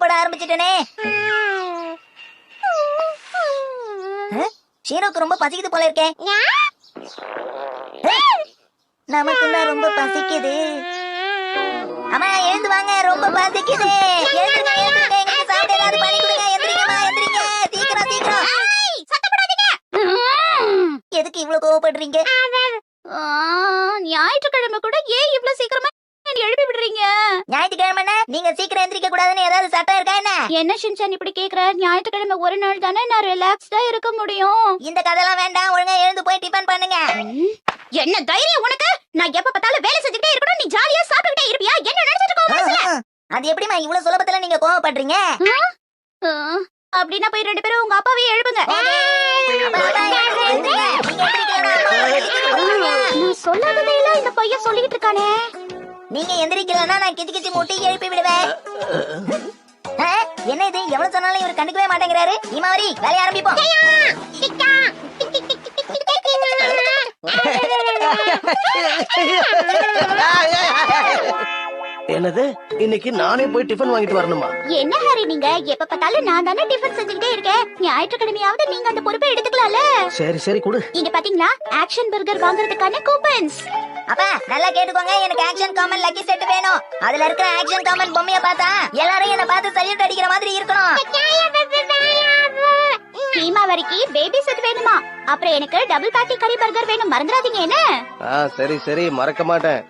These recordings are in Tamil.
பட ஆரம்பிச்சிட்டனே. ஷீரோக்கு ரொம்ப பசிக்குது போல இருக்கே. நமக்கு தான் ரொம்ப பசிக்குது. அம்மா எழுந்து வாங்க, ரொம்ப பசிக்குது. எழுந்துங்க எழுந்துங்க, எங்களுக்கு சாப்பிட ஏதாவது பண்ணி கொடுங்க. எந்திரிங்கம்மா எந்திரிங்க, சீக்கிரம் சீக்கிரம். எதுக்கு இவ்வளவு கோவப்படுறீங்க? ஞாயிற்றுக்கிழமை கூட ஏன் இவ்வளவு சீக்கிரமா எழுப்பி விடுறீங்க? ஞாயிற்றுக்கிழமை நீங்க சீக்கிரம் எந்திரிக்க கூடாதுன்னு ஏதாவது சட்டம் இருக்கா என்ன? என்ன ஷின்சான் இப்படி கேக்குற? ஞாயிற்றுக்கிழமை ஒரு நாள் தானே நான் ரிலாக்ஸ்டா இருக்க முடியும். இந்த கதைலாம் வேண்டாம், ஒழுங்கா எழுந்து போய் டிபன் பண்ணுங்க. என்ன தைரியம் உனக்கு? நான் எப்ப பார்த்தாலும் வேலை செஞ்சுட்டே இருக்கணும், நீ ஜாலியா சாப்பிட்டுட்டே இருப்பியா? என்ன நினைச்சிட்டு இருக்க மனசுல? அது எப்படிமா இவ்வளவு சுலபத்துல நீங்க கோவப்படுறீங்க? அப்படின்னா போய் ரெண்டு பேரும் உங்க அப்பாவே எழுப்புங்க. நான் சொல்லாததே இல்ல இந்த பையன் சொல்லிட்டு இருக்கானே. நீங்க எந்திரிக்கலன்னா நான் கிச்சு கிச்சு மூட்டி எழுப்பி விடுவேன். என்ன இது, எவ்வளவு சொன்னாலும் இவர் கண்டுக்கவே மாட்டேங்கிறாரு. இமாவரி வேலைய ஆரம்பிப்போம். என்னது, இன்னைக்கு நானே போய் டிஃபன் வாங்கிட்டு வரணுமா? என்ன ஹரி நீங்க எப்ப பார்த்தாலும் நான் தானே டிஃபன் செஞ்சுக்கிட்டே இருக்கேன். ஞாயிற்றுக்கிழமையாவது நீங்க அந்த பொறுப்பை எடுத்துக்கலாம்ல. சரி சரி கொடு. இங்க பாத்தீங்களா, ஆக்ஷன் பர்கர் வாங்குறதுக்கான கூப்பன்ஸ். அப்பா நல்லா கேட்டுக்கோங்க, எனக்கு ஆக்ஷன் காமன் லக்கி செட் வேணும். அதுல இருக்கிற ஆக்ஷன் காமன் பொம்மைய பார்த்தா எல்லாரும் என்ன பார்த்து சல்யூட் அடிக்கிற மாதிரி இருக்கணும். ஹீமாவரிக்கு பேபி செட் வேணுமா? அப்புறம் எனக்கு டபுள் பேட்டி கறி பர்கர் வேணும், மறந்துடாதீங்க என்ன? சரி சரி மறக்க மாட்டேன்.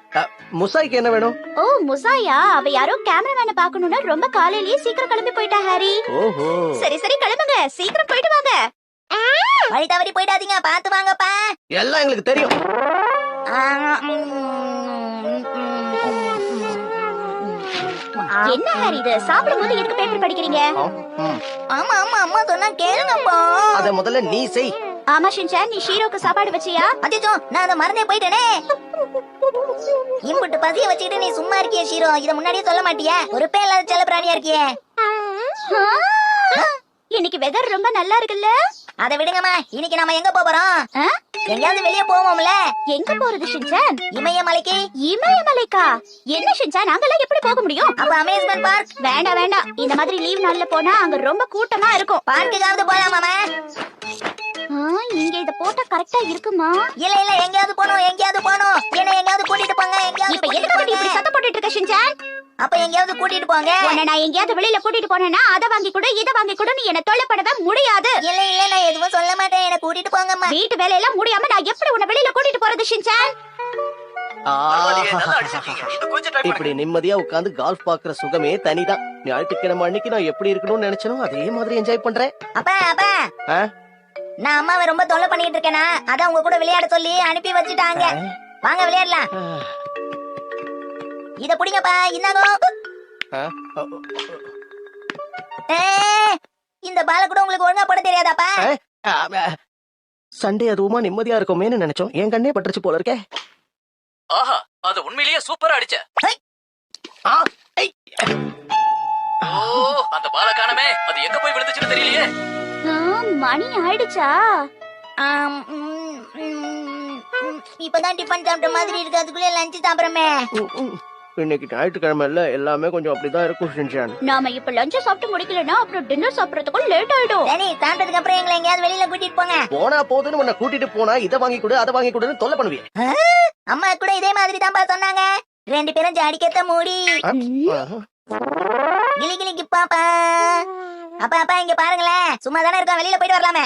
முசாய்க்கு என்ன வேணும்? ஓ முசாயா, அவ யாரோ கேமராமேனை பார்க்கணும்னு ரொம்ப காலையிலேயே சீக்கிரம் கிளம்பி போயிட்டா ஹாரி. ஓஹோ சரி சரி கிளம்புங்க, சீக்கிரம் போயிட்டு வாங்க. வழி தவறி போயிடாதீங்க, பார்த்து வாங்கப்பா. எல்லாம் எங்களுக்கு தெரியும். என்ன ஹாரி இது, சாப்பிடும்போது எதுக்கு பேப்பர் படிக்கிறீங்க? ஆமா ஆமா அம்மா சொன்னா கேளுங்கப்பா. அத முதல்ல நீ செய். ஆமா ஷின்சான், நீ ஷீரோக்கு சாப்பாடு வச்சியா? அச்சோ, நான் அதை மறந்தே போயிட்டேனே. இம்புட்டு பசிய வச்சுக்கிட்டு நீ சும்மா இருக்கிய ஷீரோ, இத முன்னாடியே சொல்ல மாட்டியா? ஒரு பே இல்லாத செல்ல பிராணியா இருக்கியே. இன்னைக்கு வெதர் ரொம்ப நல்லா இருக்குல்ல? அதை விடுங்கம்மா, இன்னைக்கு நாம எங்க போறோம்? எங்கயாவது வெளிய போவோம்ல. எங்க போறது ஷின்சான்? இமயமலைக்கு. இமயமலைக்கா? என்ன ஷின்சான், அங்கெல்லாம் எப்படி போக முடியும்? அப்ப அமேஸ்மெண்ட் பார்க். வேண்டாம் வேண்டாம், இந்த மாதிரி லீவ் நாள்ல போனா அங்க ரொம்ப கூட்டமா இருக்கும். பார்க்குக்காவது போலாமாமா? இங்க இத போட்டா கரெக்டா இருக்குமா? இல்ல இல்ல, எங்கயாவது போணும் எங்கயாவது போணும். என்ன எங்கயாவது கூட்டிட்டு போங்க. எங்கயாவது இப்ப எதுக்கு நீ இப்படி சத்தம் போட்டுட்டு இருக்க ஷின்சான்? அப்ப எங்கயாவது கூட்டிட்டு போங்க. உன்னை நான் எங்கயாவது வெளியில கூட்டிட்டு போனேன்னா அத வாங்கி கொடு இத வாங்கி கொடு நீ என்ன தொல்லை பண்ணவே முடியாது. இல்ல இல்ல, நான் எதுவும் சொல்ல மாட்டேன், என்ன கூட்டிட்டு போங்கம்மா. வீட்டு வேலையெல்லாம் முடியாம நான் எப்படி உன்னை வெளியில கூட்டிட்டு போறது ஷின்சான்? இப்படி நிம்மதியா உட்கார்ந்து கால்ஃப் பாக்குற சுகமே தனிதான். ஞாயிற்றுக்கிழமை அன்னைக்கு நான் எப்படி இருக்கணும்னு நினைச்சனோ அதே மாதிரி என்ஜாய் பண்றேன். அப்பா அப்பா, நான் அம்மாவை ரொம்ப தொல்லை பண்ணிட்டு இருக்கேனா, அதான் உங்க கூட விளையாட சொல்லி அனுப்பி வச்சுட்டாங்க. வாங்க விளையாடலாம். இத புடிங்கப்பா, இன்னாகோ. இந்த பால கூட உங்களுக்கு ஒழுங்கா போட தெரியாதாப்பா? சண்டே அதுவுமா நிம்மதியா இருக்குமேன்னு நினைச்சோம், என் கண்ணே பட்டுருச்சு போல இருக்கே. ஆஹா, அது உண்மையிலேயே சூப்பரா அடிச்ச. ஓ, அந்த பால காணமே, அது எங்க போய் விழுந்துச்சுன்னு தெரியலையே. மணி ஆயிடுச்சா? இப்பதான் டிபன் சாப்பிட்ட மாதிரி இருக்கு, அதுக்குள்ளே லஞ்ச் சாப்பிடுறமே. இன்னைக்கு ஞாயிற்றுக்கிழமை இல்ல, எல்லாமே கொஞ்சம் அப்படிதான் இருக்கும் ஷின்சான். நாம இப்ப லஞ்ச் சாப்பிட்டு முடிக்கலனா அப்புறம் டின்னர் சாப்பிடுறதுக்கு லேட் ஆயிடும். சரி, சாப்பிட்டதுக்கு அப்புறம் எங்களை எங்கயாவது வெளியில கூட்டிட்டு போங்க. போனா போதுன்னு உன்னை கூட்டிட்டு போனா இதை வாங்கி கொடு அதை வாங்கி கொடுன்னு தொல்லை பண்ணுவீங்க. அம்மா கூட இதே மாதிரி தான்ப்பா சொன்னாங்க. ரெண்டு பேரும் ஜாடிக்கத்த மூடி கிளி கிளிக்கு பாப்பா. அப்பா அப்பா இங்க பாருங்களேன், சும்மா தானே இருக்கோம், வெளியில போயிட்டு வரலாமே.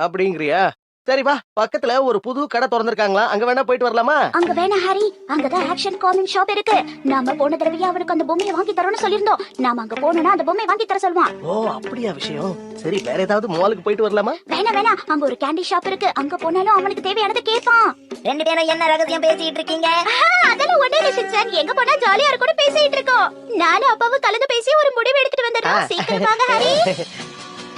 அப்படிங்கிறியா? சரி வா, பக்கத்துல ஒரு புது கடை திறந்திருக்காங்களா, அங்க வேணா போயிட்டு வரலாமா? அங்க வேணா ஹாரி, அங்கதான் ஆக்ஷன் காமன் ஷாப் இருக்கு. நாம போன தடவையா அவனுக்கு அந்த பொம்மையை வாங்கி தரோம்னு சொல்லிருந்தோம். நாம அங்க போனோம்னா அந்த பொம்மையை வாங்கி தர சொல்லுவான். ஓ அப்படியா விஷயம். சரி, வேற ஏதாவது மாலுக்கு போயிட்டு வரலாமா? வேணா வேணா, அங்க ஒரு கேண்டி ஷாப் இருக்கு, அங்க போனாலும் அவனுக்கு தேவையானதை கேட்பான். ரெண்டு பேரும் என்ன ரகசியம் பேசிட்டு இருக்கீங்க? அதெல்லாம் ஒண்ணே ஷின்சான், எங்க போனா ஜாலியா இருக்கும்னு பேசிட்டு இருக்கோம். நானும் அப்பாவும் கலந்து பேசி ஒரு முடிவு எடுத்துட்டு வந்துடுறோம். சீக்கிரம் வாங்க ஹாரி.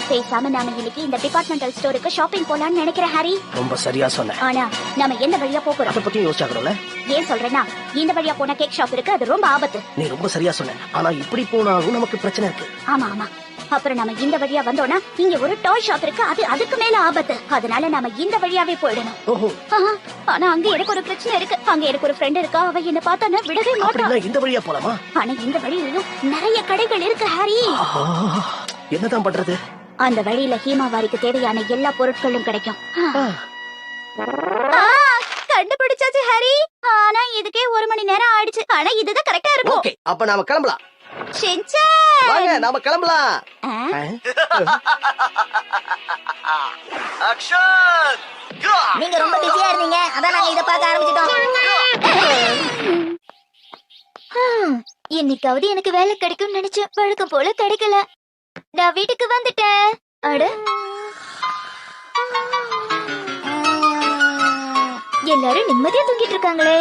பேசாம நாம இன்னைக்கு இந்த டிபார்ட்மெண்டல் ஸ்டோருக்கு ஷாப்பிங் போலாம்னு நினைக்கிறேன் ஹாரி. ரொம்ப சரியா சொன்ன. ஆனா நாம எந்த வழியா போறோம் அத பத்தி யோசிச்சாக்கறோம்ல. ஏன் சொல்றேன்னா, இந்த வழியா போனா கேக் ஷாப் இருக்கு, அது ரொம்ப ஆபத்து. நீ ரொம்ப சரியா சொன்ன. ஆனா இப்படி போனாலும் நமக்கு பிரச்சனை இருக்கு. ஆமா ஆமா, அப்புறம் நாம இந்த வழியா வந்தோம்னா இங்க ஒரு டாய் ஷாப் இருக்கு, அது அதுக்கு மேல ஆபத்து. அதனால நாம இந்த வழியாவே போயிடணும். ஓஹோ, ஆஹா, ஆனா அங்க எனக்கு ஒரு பிரச்சனை இருக்கு. அங்க எனக்கு ஒரு ஃப்ரெண்ட் இருக்கா, அவ என்ன பார்த்தானே விடவே மாட்டா. அப்படின்னா இந்த வழியா போலாமா? ஆனா இந்த வழியிலும் நிறைய கடைகள் இருக்கு ஹாரி. என்னதான் பண்றது? அந்த வழியில ஹீமாவாரிக்கு தேவையான எல்லா பொருட்களும் கிடைக்கும். கண்டுபிடிச்சாச்சு ஹாரி. ஆனா இதுக்கே 1 மணி நேரம் ஆயிடுச்சு. ஆனா இதுதான் கரெக்டா இருக்கும். ஓகே, அப்ப நாம கிளம்பலாம். ஷின்சான், வாங்க நாம கிளம்பலாம். ஆக்ஷன்! நீங்க ரொம்ப பிஸியா இருந்தீங்க, அதான் நாங்க இத பார்க்க ஆரம்பிச்சிட்டோம். இன்னைக்காவது எனக்கு வேலை கிடைக்கும்னு நினைச்சேன், வழக்கம் போல கிடைக்கல. நான் வீட்டுக்கு வந்துட்டேன். அட, எல்லாரும் நிம்மதியா தூங்கிட்டு இருக்காங்களே.